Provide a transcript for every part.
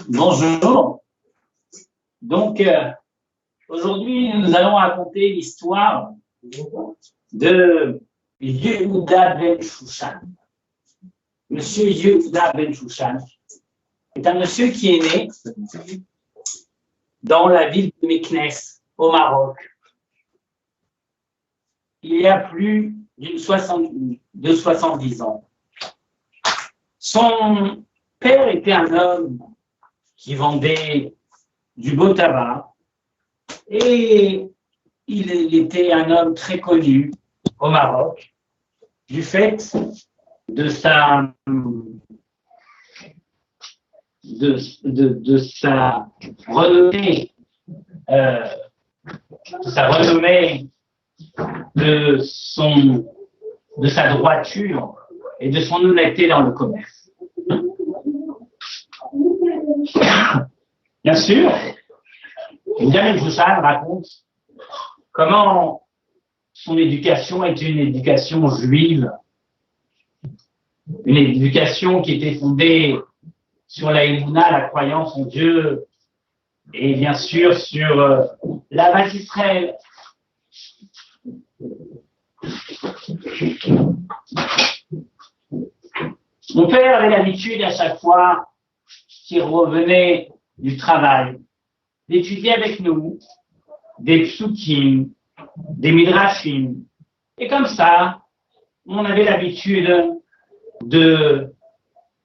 Bonjour. Donc, aujourd'hui, nous allons raconter l'histoire de Yehuda ben Shushan. Monsieur Yehuda ben Shushan est un monsieur qui est né dans la ville de Meknes, au Maroc, il y a plus de 70 ans. Son père était un homme qui vendait du beau tabac et il était un homme très connu au Maroc du fait de sa renommée, de sa droiture et de son honnêteté dans le commerce. Bien sûr, Yehuda ben Shushan raconte comment son éducation était une éducation juive, une éducation qui était fondée sur la Emunah, la croyance en Dieu, et bien sûr sur la base d'Israël. Mon père avait l'habitude à chaque fois qu'il revenait du travail d'étudier avec nous des psukim, des midrashim, et comme ça, on avait l'habitude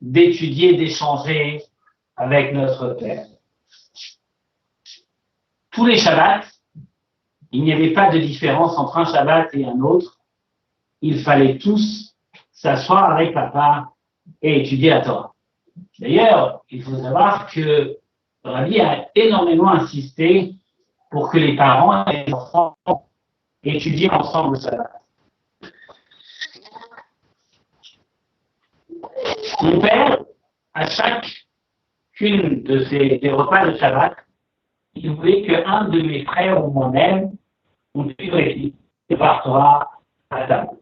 d'étudier, d'échanger avec notre père. Tous les Shabbats, il n'y avait pas de différence entre un Shabbat et un autre. Il fallait tous s'asseoir avec papa et étudier la Torah. D'ailleurs, il faut savoir que le Rabbi a énormément insisté pour que les parents et les enfants étudient ensemble le Shabbat. Mon père, à chacune des repas de Shabbat, il voulait qu'un de mes frères ou moi-même, on puisse réciter par Torah à table.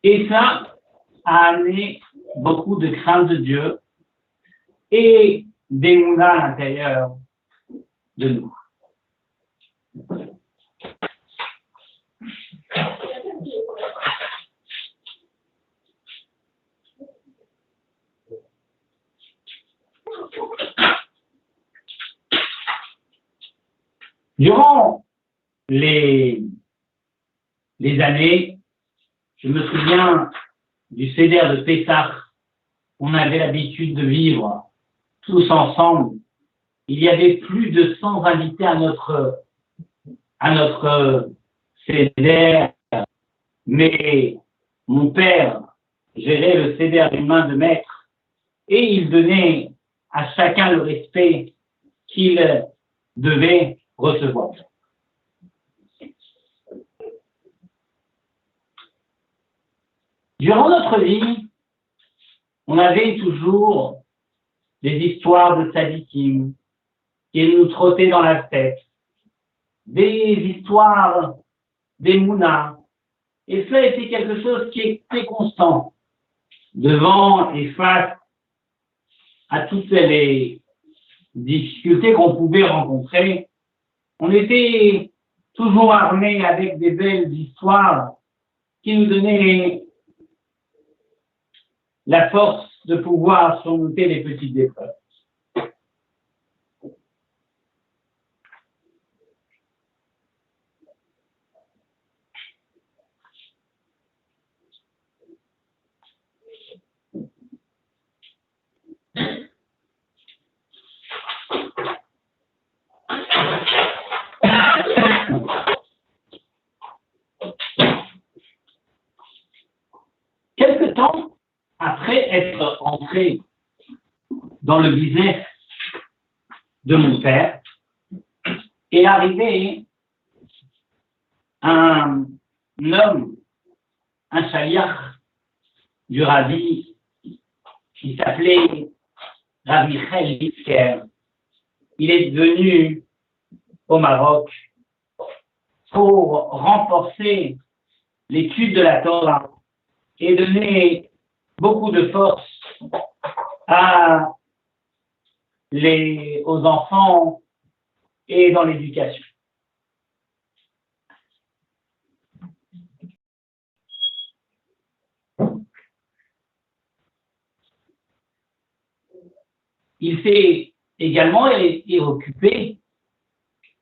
Et ça a amené beaucoup de crainte de Dieu et d'émouna à l'intérieur de nous. Durant les années, je me souviens du Seder de Pessah, on avait l'habitude de vivre tous ensemble. Il y avait plus de 100 invités à notre Seder, mais mon père gérait le Seder d'une main de maître et il donnait à chacun le respect qu'il devait recevoir. Durant notre vie, on avait toujours des histoires de tzadikim qui nous trottaient dans la tête, des histoires d'émouna, et ça était quelque chose qui était constant devant et face à toutes les difficultés qu'on pouvait rencontrer. On était toujours armés avec des belles histoires qui nous donnaient la force de pouvoir surmonter les petites épreuves. Quelque temps après être entré dans le business de mon père, est arrivé un homme, un shaliach du Rabbi qui s'appelait Rav Michael Litzker. Il est venu au Maroc pour renforcer l'étude de la Torah et donner beaucoup de force aux enfants et dans l'éducation. Il s'est également occupé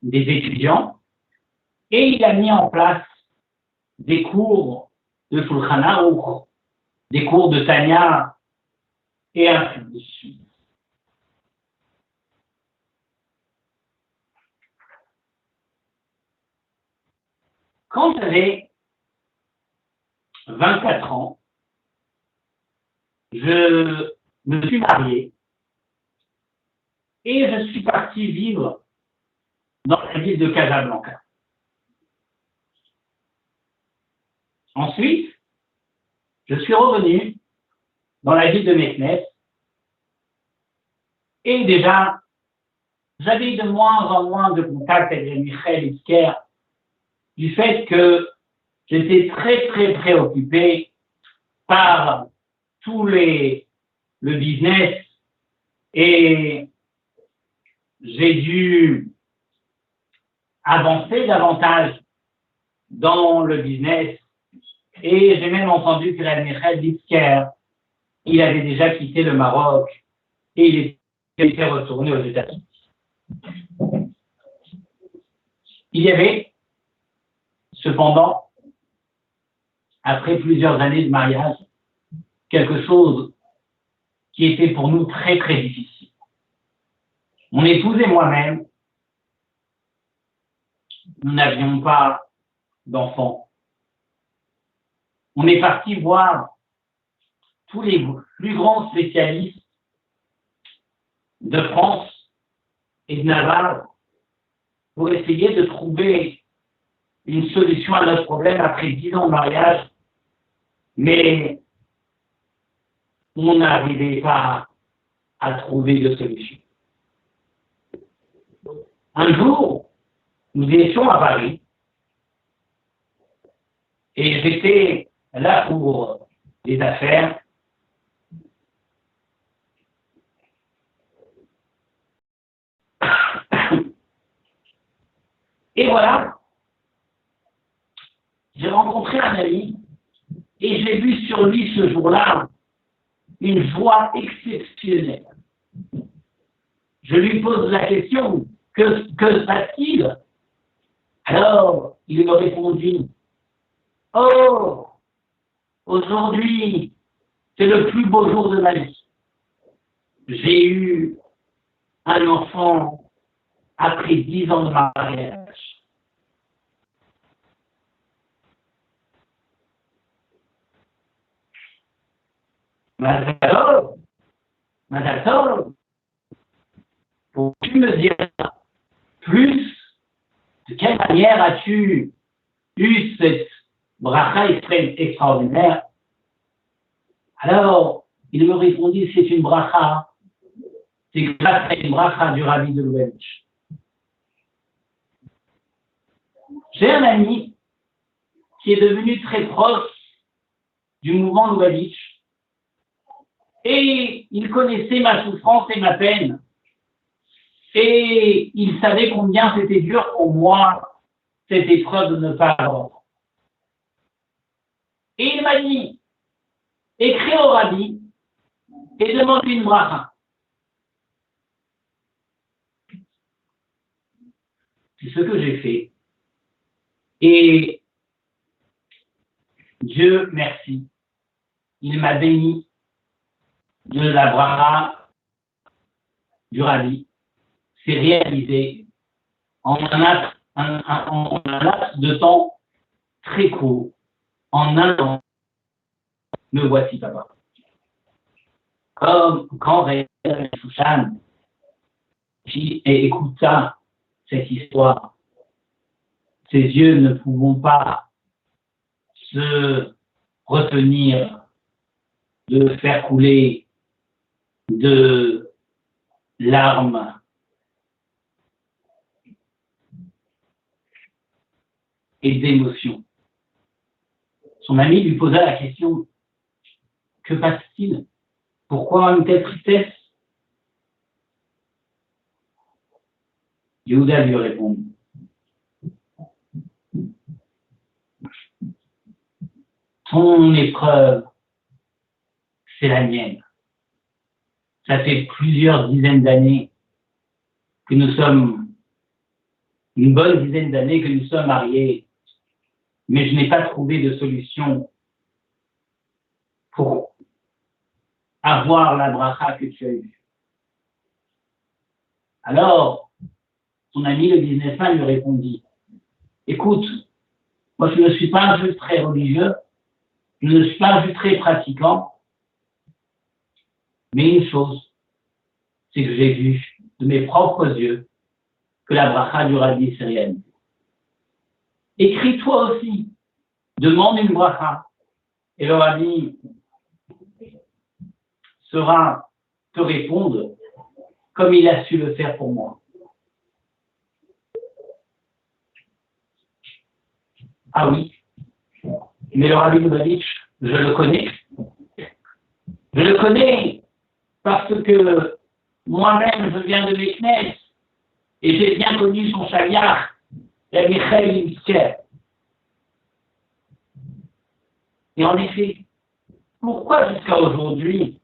des étudiants et il a mis en place des cours de Shulchan Aruch, des cours de Tanya et ainsi de suite. Quand j'avais 24 ans, je me suis marié et je suis parti vivre dans la ville de Casablanca. Ensuite, je suis revenu dans la ville de Meknès et déjà, j'avais de moins en moins de contact avec Michel Isker du fait que j'étais très très préoccupé par le business et j'ai dû avancer davantage dans le business et j'ai même entendu que Michel Isker, il avait déjà quitté le Maroc et il était retourné aux États-Unis. Il y avait cependant, après plusieurs années de mariage, quelque chose qui était pour nous très très difficile. Mon épouse et moi-même, nous n'avions pas d'enfants. On est parti voir tous les plus grands spécialistes de France et de Navarre pour essayer de trouver une solution à notre problème après 10 ans de mariage, mais on n'arrivait pas à trouver de solution. Un jour, nous étions à Paris et j'étais là pour des affaires. Et voilà, j'ai rencontré un ami et j'ai vu sur lui ce jour-là une joie exceptionnelle. Je lui pose la question, que se passe-t-il? Alors, il me répondit, oh, aujourd'hui, c'est le plus beau jour de ma vie. J'ai eu un enfant après 10 ans de mariage. Mazal tov, peux-tu me dire plus de quelle manière as-tu eu cette bracha extraordinaire? Alors, il me répondit, c'est une bracha, c'est grâce à une bracha du Rabbi de Lubavitch. J'ai un ami qui est devenu très proche du mouvement Lubavitch et il connaissait ma souffrance et ma peine et il savait combien c'était dur pour moi cette épreuve de ne pas avoir. Et il m'a dit, écris au Rabbi et demande une bracha. C'est ce que j'ai fait. Et Dieu merci, il m'a béni de la bracha du Rabbi. C'est réalisé en un laps de temps très court. En un an, me voici papa. Comme quand Réal Shushan qui écouta cette histoire, ses yeux ne pouvant pas se retenir de faire couler de larmes et d'émotions. Son ami lui posa la question, que passe-t-il? Pourquoi une telle tristesse? Yehuda lui répond. Ton épreuve, c'est la mienne. Ça fait plusieurs dizaines d'années que nous sommes, une bonne dizaine d'années que nous sommes mariés, mais je n'ai pas trouvé de solution pour avoir la bracha que tu as eue. Alors, son ami le businessman lui répondit, écoute, moi je ne suis pas un juif très religieux, je ne suis pas un juif très pratiquant, mais une chose, c'est que j'ai vu de mes propres yeux que la bracha du rabbi c'est réel. Écris-toi aussi, demande une bracha, et le rabbi saura te répondre comme il a su le faire pour moi. Ah oui, mais le rabbi Lubavitch, je le connais. Je le connais parce que moi-même, je viens de Meknes et j'ai bien connu son chaliach, la Michael Ibsker. Et en effet, pourquoi jusqu'à aujourd'hui,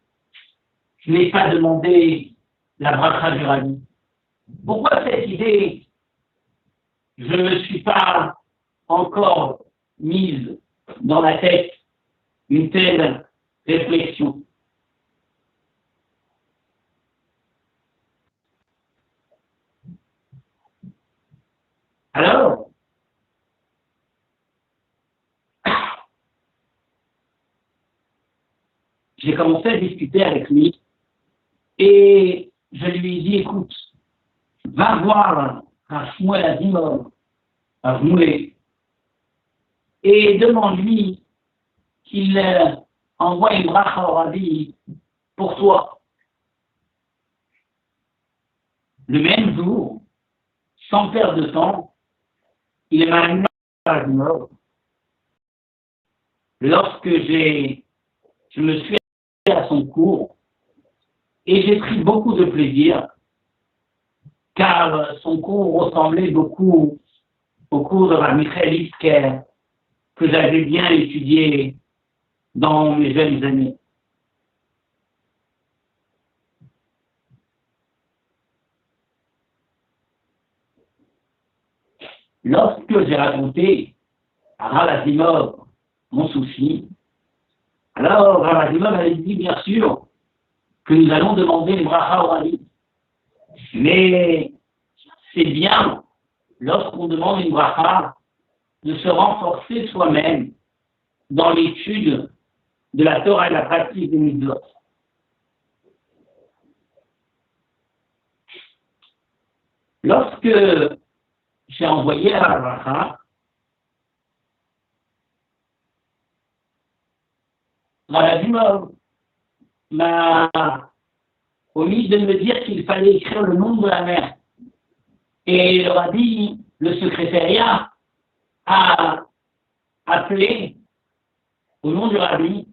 je n'ai pas demandé la bracha du rabbi? Pourquoi cette idée, je ne me suis pas encore mise dans la tête une telle réflexion? Alors, j'ai commencé à discuter avec lui et je lui ai dit, écoute, va voir un Shmuel Azimov, un Shmuel, et demande-lui qu'il envoie une bracha au rabbi pour toi. Le même jour, sans perdre de temps, il m'a amené à Azimov. Lorsque je me suis à son cours et j'ai pris beaucoup de plaisir car son cours ressemblait beaucoup au cours de la Michael Ibsker que j'avais bien étudié dans mes jeunes années. Lorsque j'ai raconté à Rav Azimov mon souci, alors Rav Azimov avait dit bien sûr que nous allons demander une bracha au rabbi. Mais c'est bien, lorsqu'on demande une bracha, de se renforcer soi-même dans l'étude de la Torah et la pratique des mitzvot. Lorsque j'ai envoyé à la bracha, Rav m'a omis de me dire qu'il fallait écrire le nom de la mère. Et le rabbi, le secrétariat, a appelé, au nom du rabbi,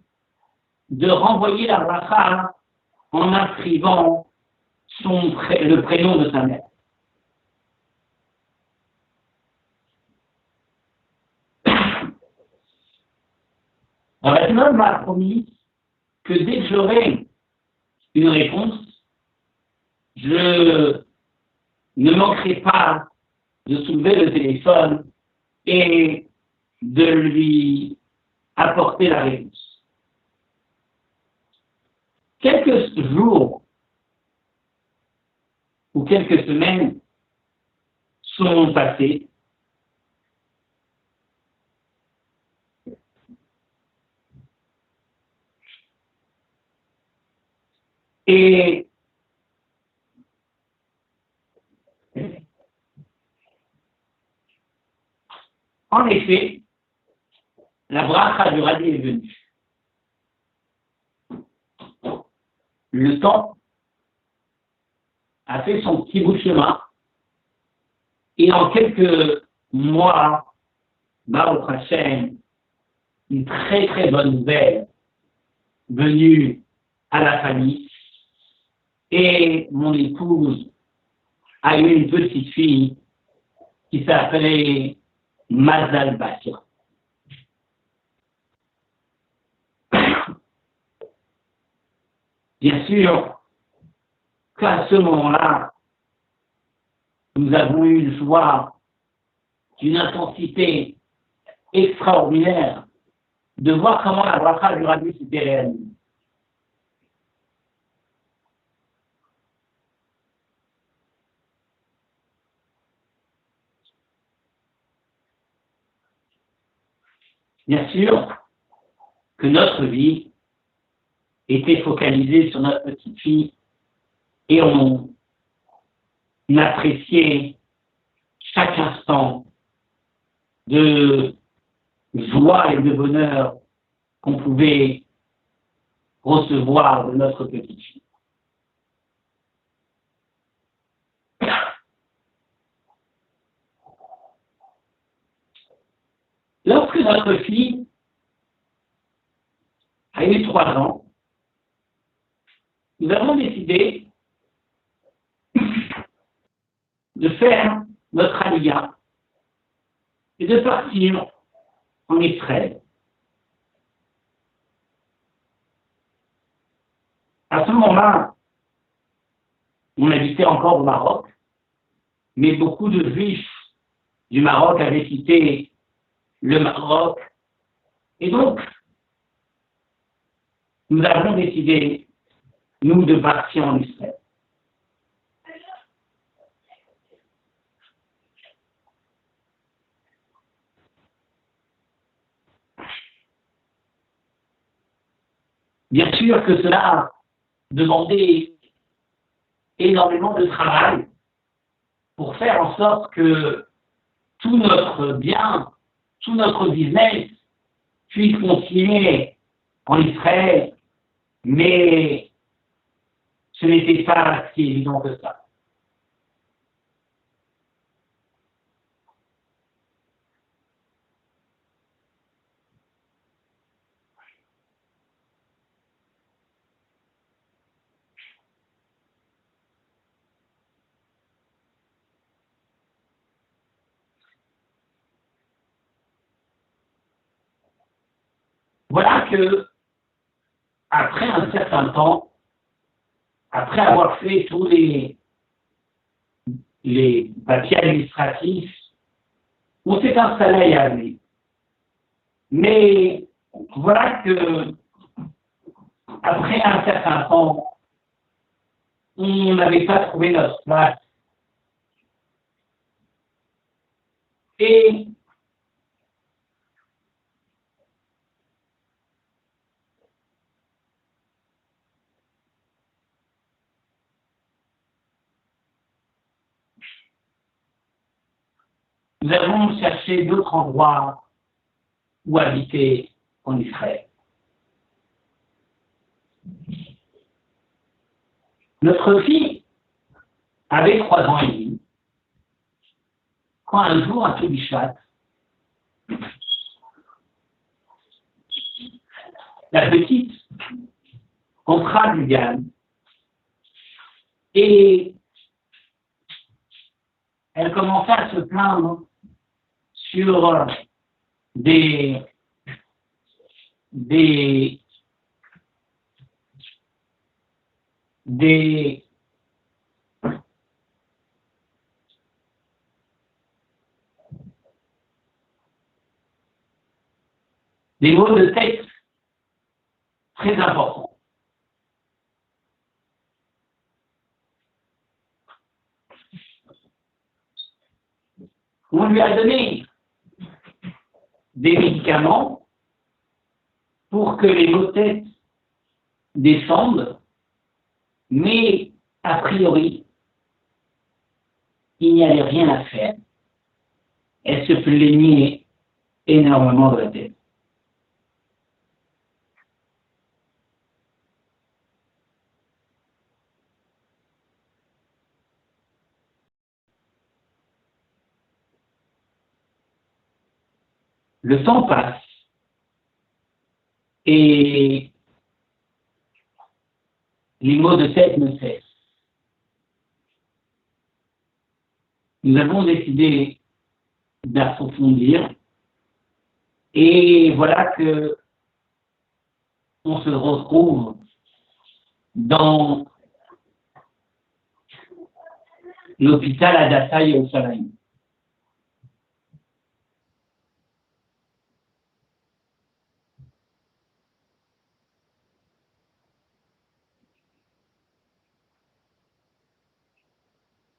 de renvoyer la bracha en inscrivant le prénom de sa mère. Rav m'a promis que dès que j'aurai une réponse, je ne manquerai pas de soulever le téléphone et de lui apporter la réponse. Quelques jours ou quelques semaines sont passés. Et en effet, la bracha du rabbi est venue. Le temps a fait son petit bout de chemin et en quelques mois, Baruch Hashem, une très très bonne nouvelle venue à la famille. Et mon épouse a eu une petite fille qui s'appelait Mazal Batia. Bien sûr qu'à ce moment-là, nous avons eu une joie d'une intensité extraordinaire de voir comment la bracha du Rabbi s'était réalisée. Bien sûr que notre vie était focalisée sur notre petite fille et on appréciait chaque instant de joie et de bonheur qu'on pouvait recevoir de notre petite fille. Lorsque notre fille a eu 3 ans, nous avons décidé de faire notre aliyah et de partir en Israël. À ce moment-là, on habitait encore au Maroc, mais beaucoup de Juifs du Maroc avaient quitté le Maroc. Et donc, nous avons décidé, nous, de partir en Israël. Bien sûr que cela a demandé énormément de travail pour faire en sorte que tout notre bien, tout notre business puisse continuer en Israël, mais ce n'était pas si évident que ça. Voilà que, après un certain temps, après avoir fait tous les papiers administratifs, on s'est installé à Yavne. Mais voilà que, après un certain temps, on n'avait pas trouvé notre place. Et nous avons cherché d'autres endroits où habiter en Israël. Notre fille avait 3 ans et demi, quand un jour, à Toubichat, la petite entra du GAN et elle commença à se plaindre sur des maux de tête très importants. On lui a donné des médicaments pour que les maux de tête descendent, mais a priori, il n'y avait rien à faire. Elle se plaignait énormément de la tête. Le temps passe et les maux de tête me cessent. Nous avons décidé d'approfondir et voilà que on se retrouve dans l'hôpital Hadassah Yerushalayim.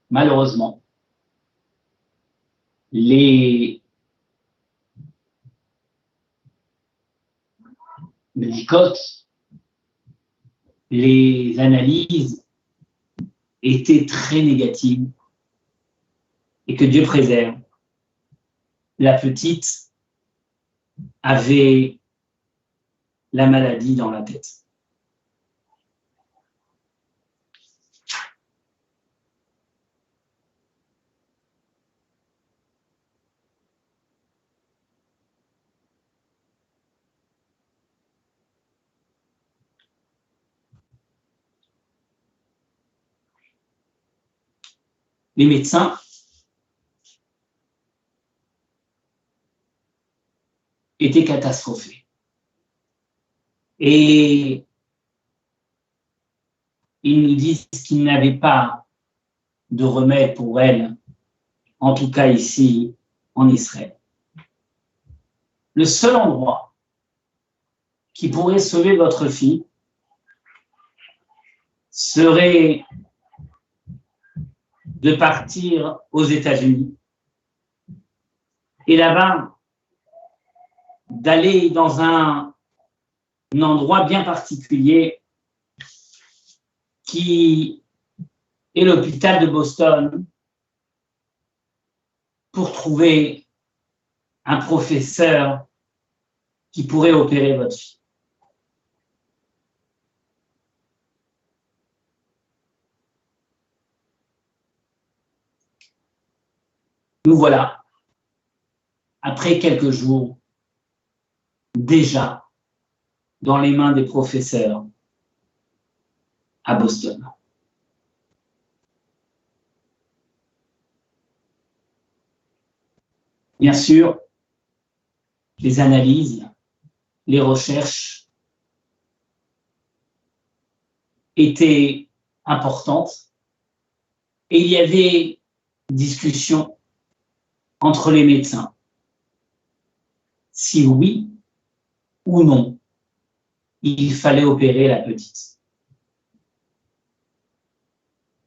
Malheureusement, les médicotes, les analyses étaient très négatives et que Dieu préserve. La petite avait la maladie dans la tête. Les médecins étaient catastrophés. Et ils nous disent qu'ils n'avaient pas de remède pour elle, en tout cas ici en Israël. Le seul endroit qui pourrait sauver votre fille serait de partir aux États-Unis et là-bas d'aller dans un endroit bien particulier qui est l'hôpital de Boston pour trouver un professeur qui pourrait opérer votre fille. Nous voilà, après quelques jours, déjà dans les mains des professeurs à Boston. Bien sûr, les analyses, les recherches étaient importantes et il y avait discussion entre les médecins. Si oui ou non, il fallait opérer la petite.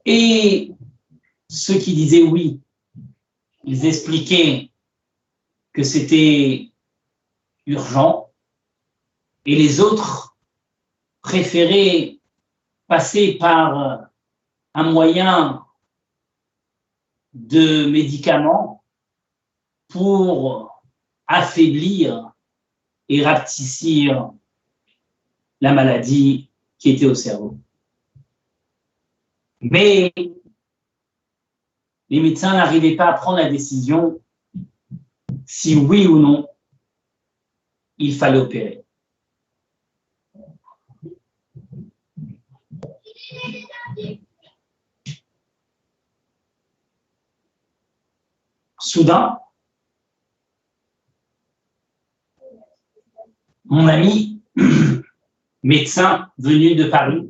Et ceux qui disaient oui, ils expliquaient que c'était urgent, et les autres préféraient passer par un moyen de médicaments pour affaiblir et rapetissir la maladie qui était au cerveau. Mais les médecins n'arrivaient pas à prendre la décision si oui ou non il fallait opérer. Soudain, mon ami médecin venu de Paris,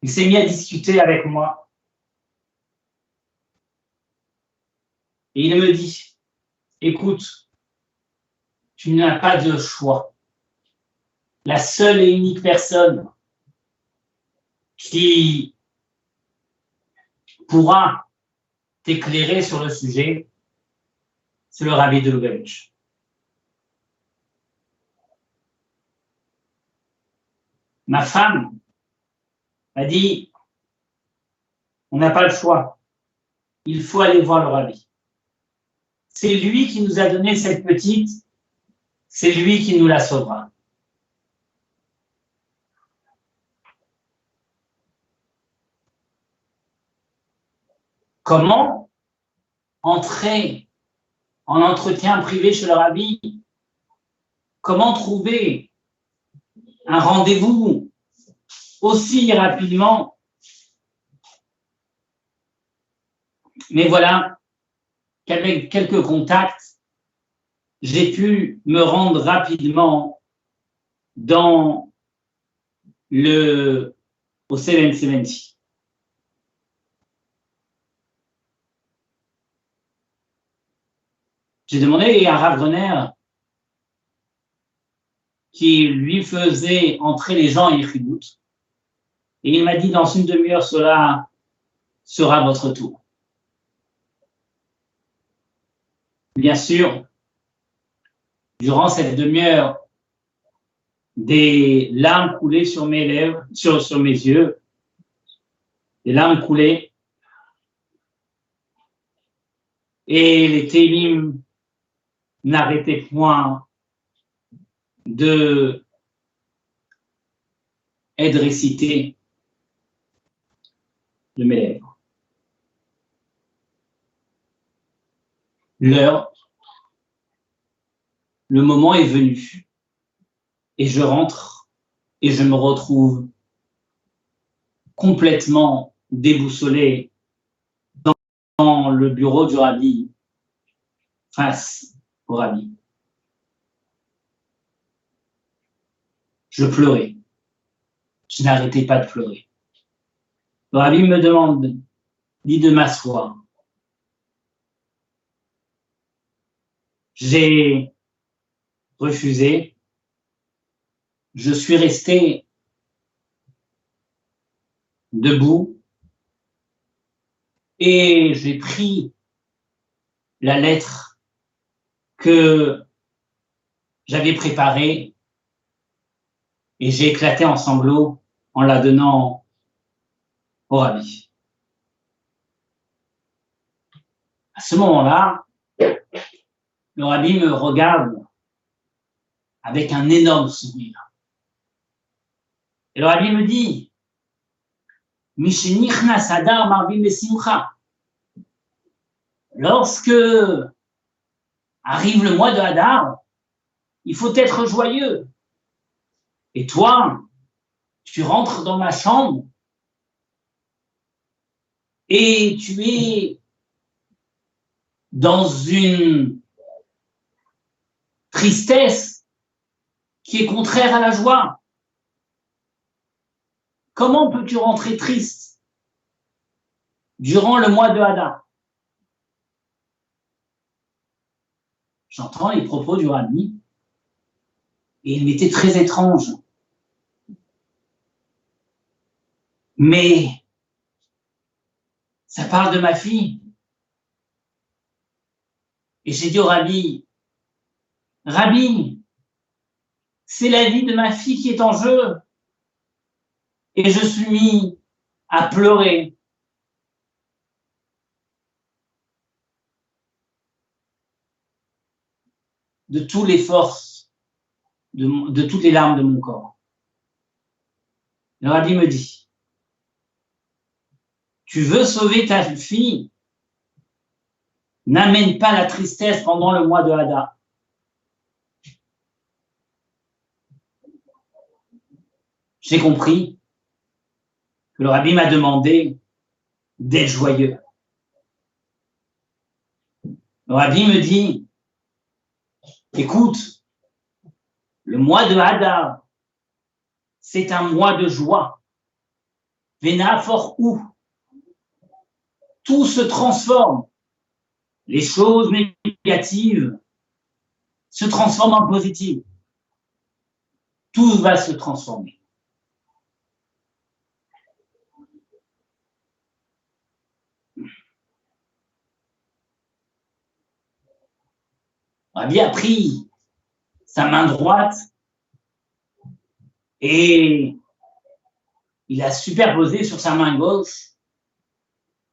il s'est mis à discuter avec moi et il me dit, écoute, tu n'as pas de choix. La seule et unique personne qui pourra t'éclairer sur le sujet, c'est le Rabbi de Lubavitch. Ma femme m'a dit, on n'a pas le choix, il faut aller voir le Rabbi. C'est lui qui nous a donné cette petite, c'est lui qui nous la sauvera. Comment entrer en entretien privé chez le Rabbi? Comment trouver un rendez-vous aussi rapidement. Mais voilà qu'avec quelques contacts, j'ai pu me rendre rapidement au 770. J'ai demandé à Rav Brenner, qui lui faisait entrer les gens à Yechidut, et il m'a dit, dans une demi-heure, cela sera votre tour. Bien sûr, durant cette demi-heure, des larmes coulaient sur mes lèvres, sur mes yeux, des larmes coulaient, et les télim n'arrêtaient point de être récités de mes lèvres. L'heure, le moment est venu, et je rentre, et je me retrouve complètement déboussolé dans le bureau du rabbi, face au rabbi. Je pleurais. Je n'arrêtais pas de pleurer. Le rabbi me demande, dit de m'asseoir. J'ai refusé. Je suis resté debout et j'ai pris la lettre que j'avais préparée et j'ai éclaté en sanglots en la donnant au rabbi. À ce moment-là, le rabbi me regarde avec un énorme sourire. Et le rabbi me dit, Mishenichnas Adar Marbim Besimcha. Lorsque arrive le mois de Hadar, il faut être joyeux. Et toi, tu rentres dans ma chambre et tu es dans une tristesse qui est contraire à la joie. Comment peux-tu rentrer triste durant le mois de Hadar? J'entends les propos du rabbi et il m'était très étrange. Mais ça parle de ma fille. Et j'ai dit au rabbi, Rabbi, c'est la vie de ma fille qui est en jeu. Et je suis mis à pleurer. De toutes les forces, de toutes les larmes de mon corps. Le rabbi me dit, tu veux sauver ta fille, n'amène pas la tristesse pendant le mois de Hadar. J'ai compris que le rabbi m'a demandé d'être joyeux. Le rabbi me dit, écoute, le mois de Hadar, c'est un mois de joie. Véna fort où tout se transforme. Les choses négatives se transforment en positives. Tout va se transformer. Rabbi a pris sa main droite et il a superposé sur sa main gauche.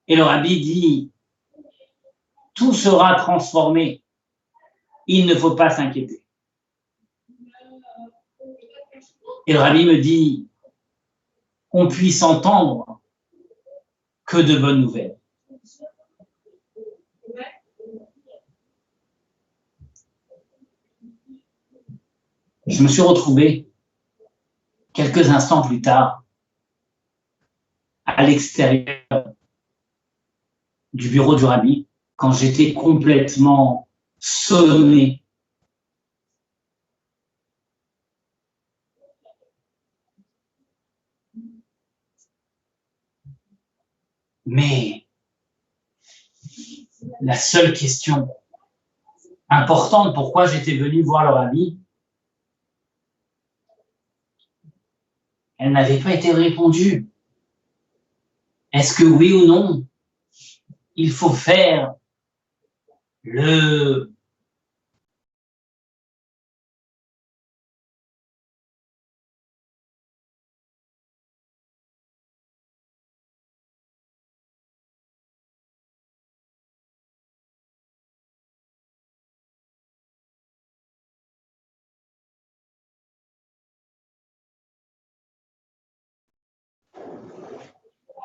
Et le rabbi dit, tout sera transformé. Il ne faut pas s'inquiéter. Et le rabbi me dit, qu'on puisse entendre que de bonnes nouvelles. Je me suis retrouvé quelques instants plus tard, à l'extérieur du bureau du rabbi, quand j'étais complètement sonné, mais la seule question importante, pourquoi j'étais venu voir le rabbi, elle n'avait pas été répondue. Est-ce que oui ou non, il faut faire le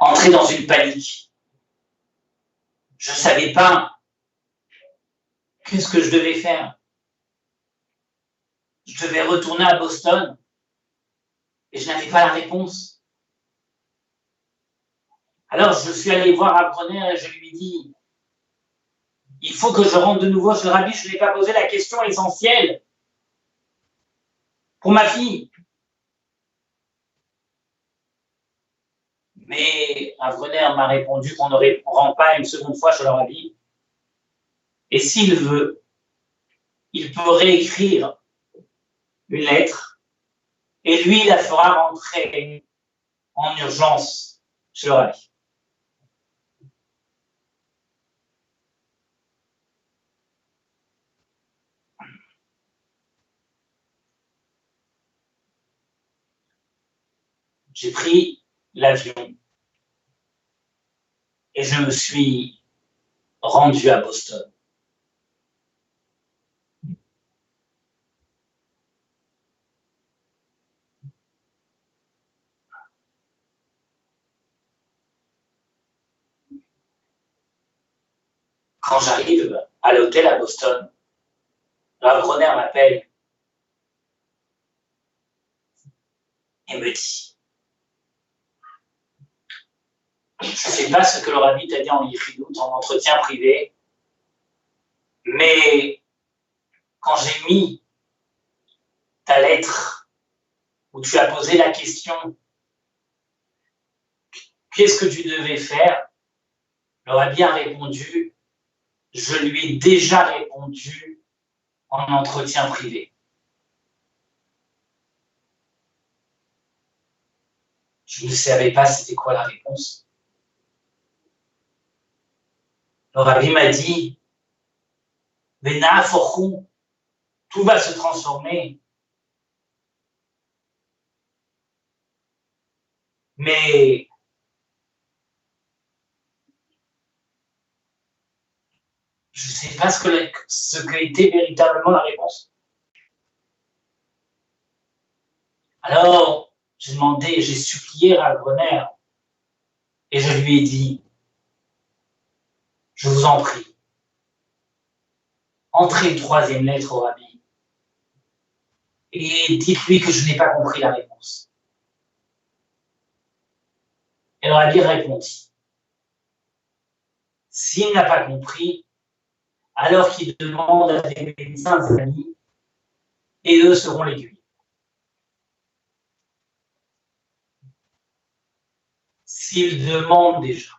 entrer dans une panique. Je ne savais pas qu'est-ce que je devais faire. Je devais retourner à Boston et je n'avais pas la réponse. Alors je suis allé voir Avroner et je lui ai dit, il faut que je rentre de nouveau chez le rabbi, je ne lui ai pas posé la question essentielle pour ma fille. Mais Avroner m'a répondu qu'on ne rentre pas une seconde fois chez le rabbi. Et s'il veut, il peut réécrire une lettre et lui, il la fera rentrer en urgence chez le rabbi. J'ai pris l'avion et je me suis rendu à Boston. Quand j'arrive à l'hôtel à Boston, Avroner m'appelle et me dit, je ne sais pas ce que le rabbi t'a dit en Yichidut, en entretien privé, mais quand j'ai mis ta lettre où tu as posé la question, qu'est-ce que tu devais faire? Le rabbi a répondu, je lui ai déjà répondu en entretien privé. Je ne savais pas c'était quoi la réponse. Le rabbi m'a dit, Vena Forchou, tout va se transformer. Mais je ne sais pas ce qu'a été véritablement la réponse. Alors, j'ai demandé, j'ai supplié Avroner et je lui ai dit, je vous en prie, entrez une troisième lettre au rabbi et dites-lui que je n'ai pas compris la réponse. Et le rabbi répondit, s'il n'a pas compris, alors qu'il demande à des médecins amis et eux seront l'aiguille. S'il demande déjà,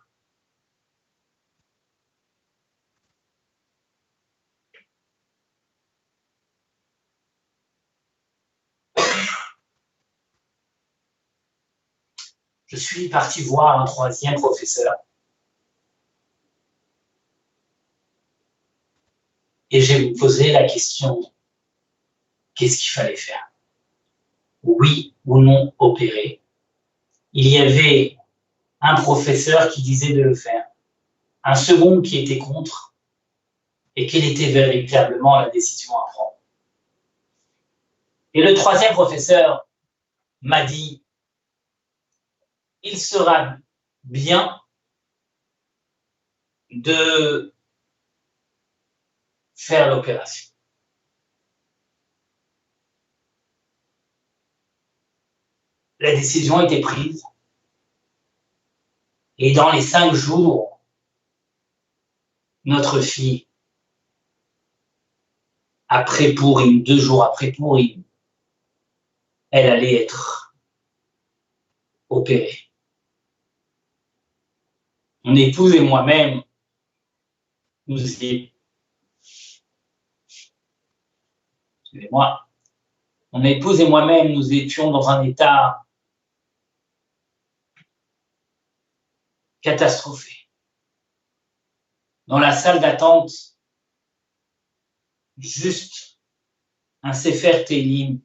je suis parti voir un troisième professeur et j'ai posé la question, qu'est-ce qu'il fallait faire? Oui ou non opérer? Il y avait un professeur qui disait de le faire, un second qui était contre, et quelle était véritablement la décision à prendre. Et le troisième professeur m'a dit, il sera bien de faire l'opération. la décision a été prise. Et dans les 5 jours, notre fille, après Pourim, 2 jours après Pourim, elle allait être opérée. Mon épouse et moi-même, excusez-moi, mon épouse et moi-même, nous étions dans un état catastrophé. Dans la salle d'attente, juste un Sefer Tehillim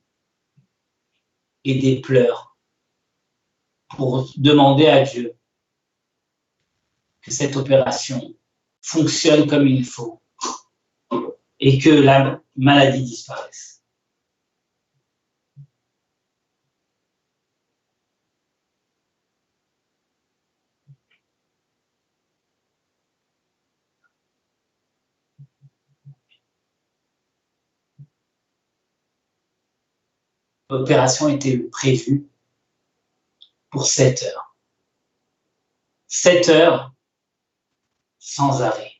et des pleurs pour demander à Dieu que cette opération fonctionne comme il faut et que la maladie disparaisse. L'opération était prévue pour 7 heures. 7 heures sans arrêt.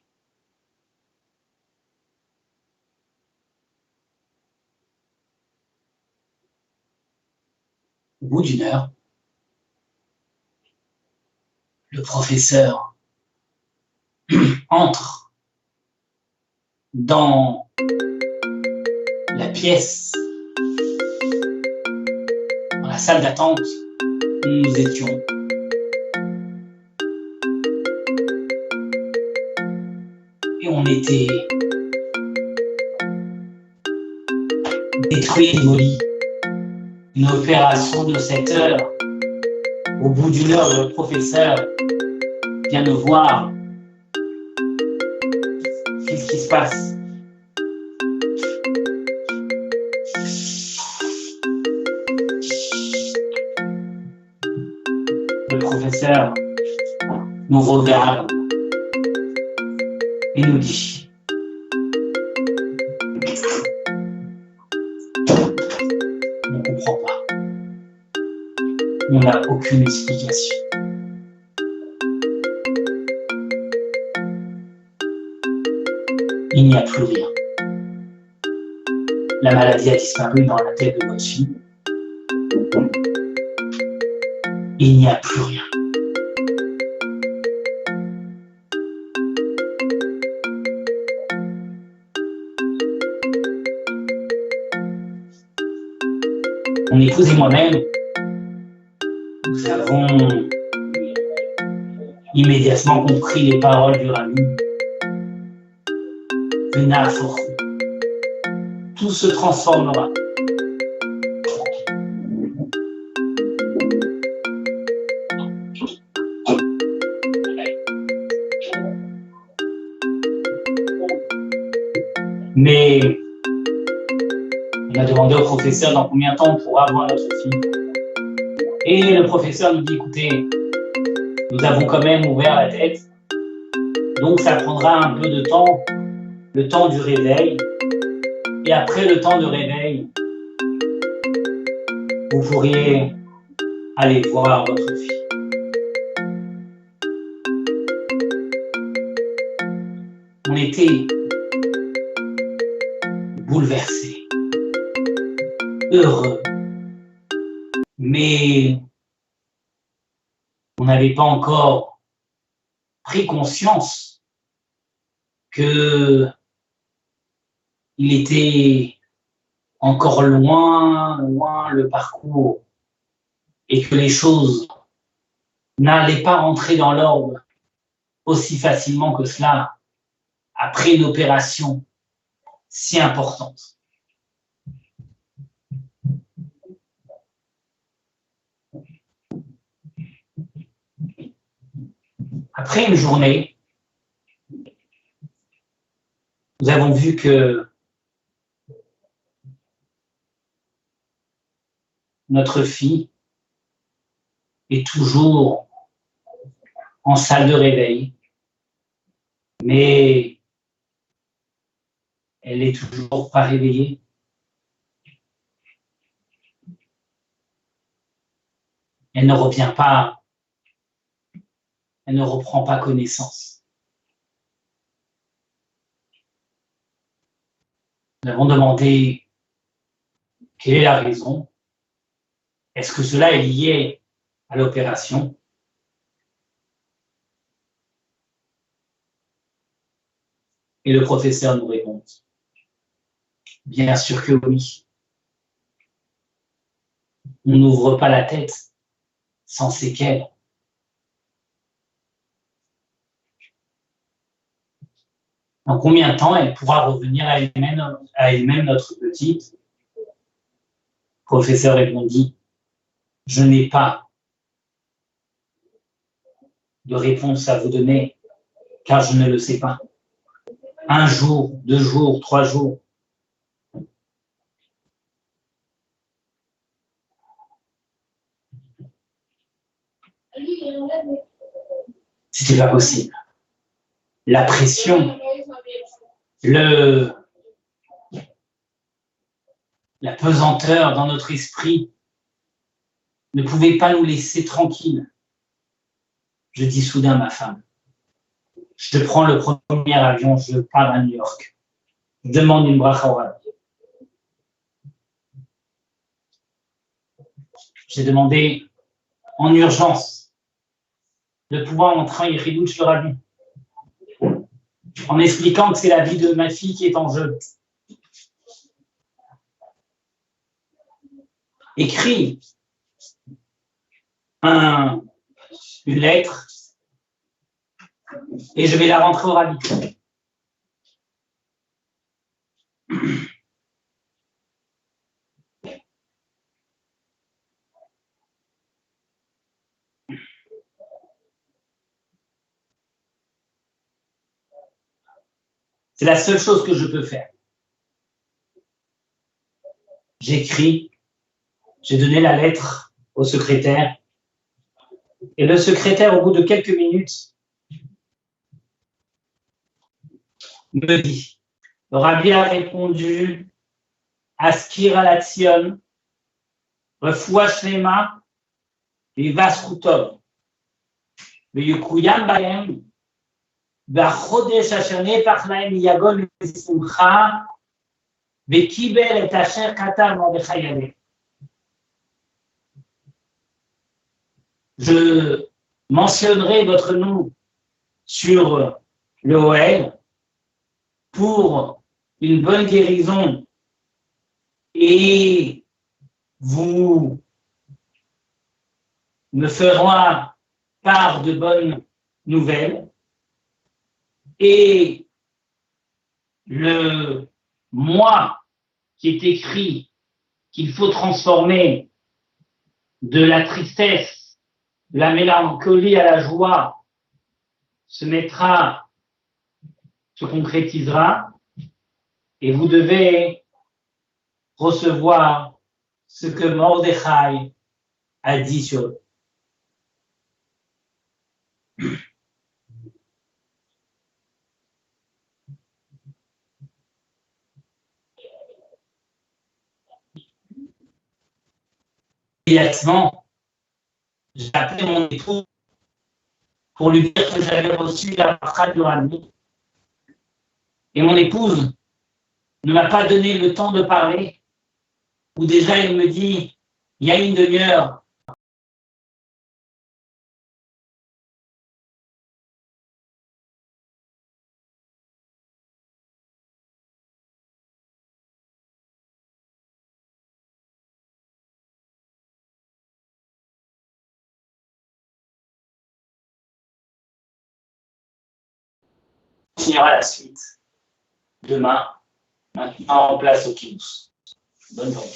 Au bout d'1 heure, le professeur entre dans la pièce, dans la salle d'attente où nous étions. Et on était détruits, démolis. Une opération de 7 heures. Au bout d'1 heure, le professeur vient nous voir. Qu'est-ce qui se passe? Le professeur nous regarde et nous dit: on ne comprend pas. On n'a aucune explication. Il n'y a plus rien. La maladie a disparu dans la tête de votre fille. Il n'y a plus rien. Mon épouse et moi-même, nous avons immédiatement compris les paroles du Rabbi. Tout se transformera. Mais on a demandé au professeur dans combien de temps on pourra voir notre fille. Et le professeur nous dit: écoutez, nous avons quand même ouvert la tête, donc ça prendra un peu de temps, le temps du réveil. Et après le temps de réveil, vous pourriez aller voir votre fille. On était bouleversés, heureux, mais on n'avait pas encore pris conscience que il était encore loin le parcours et que les choses n'allaient pas rentrer dans l'ordre aussi facilement que cela après une opération si importante. Après une journée, nous avons vu que notre fille est toujours en salle de réveil, mais elle n'est toujours pas réveillée. elle ne revient pas, elle ne reprend pas connaissance. Nous avons demandé quelle est la raison. Est-ce que cela est lié à l'opération? Et le professeur nous répond, bien sûr que oui. On n'ouvre pas la tête sans séquelles. En combien de temps elle pourra revenir à elle-même, notre petite? Le professeur répondit, je n'ai pas de réponse à vous donner, car je ne le sais pas. 1 jour, 2 jours, 3 jours. C'était pas possible. La pression, la pesanteur dans notre esprit ne pouvait pas nous laisser tranquilles. Je dis soudain à ma femme, je prends le premier avion, je pars à New York. Je demande une bracha au Rabbi. J'ai demandé en urgence de pouvoir entrer en Yichidut le Rabbi, en expliquant que c'est la vie de ma fille qui est en jeu. Écris une lettre et je vais la rentrer au Rabbi. C'est la seule chose que je peux faire. J'écris, j'ai donné la lettre au secrétaire et le secrétaire, au bout de quelques minutes, me dit, le Rabbi a répondu, Askir Alatzion, Refoua Shlema, Vivas Kutov, Veyukuyam Bayem, Bachodesh Asher Nepach Lahem Yagon Simcha, Vekibel et Asher Katar Mordechai Aleh. Je mentionnerai votre nom sur le OL pour une bonne guérison et vous me ferez part de bonnes nouvelles. Et le moi qui est écrit qu'il faut transformer de la tristesse, de la mélancolie à la joie, se concrétisera, et vous devez recevoir ce que Mordechai a dit sur eux. Immédiatement, j'ai appelé mon époux pour lui dire que j'avais reçu la bracha du Rabbi. Et mon épouse ne m'a pas donné le temps de parler, où déjà elle me dit, il y a une demi-heure, on continuera la suite demain, maintenant en place au kibbutz. Bonne journée.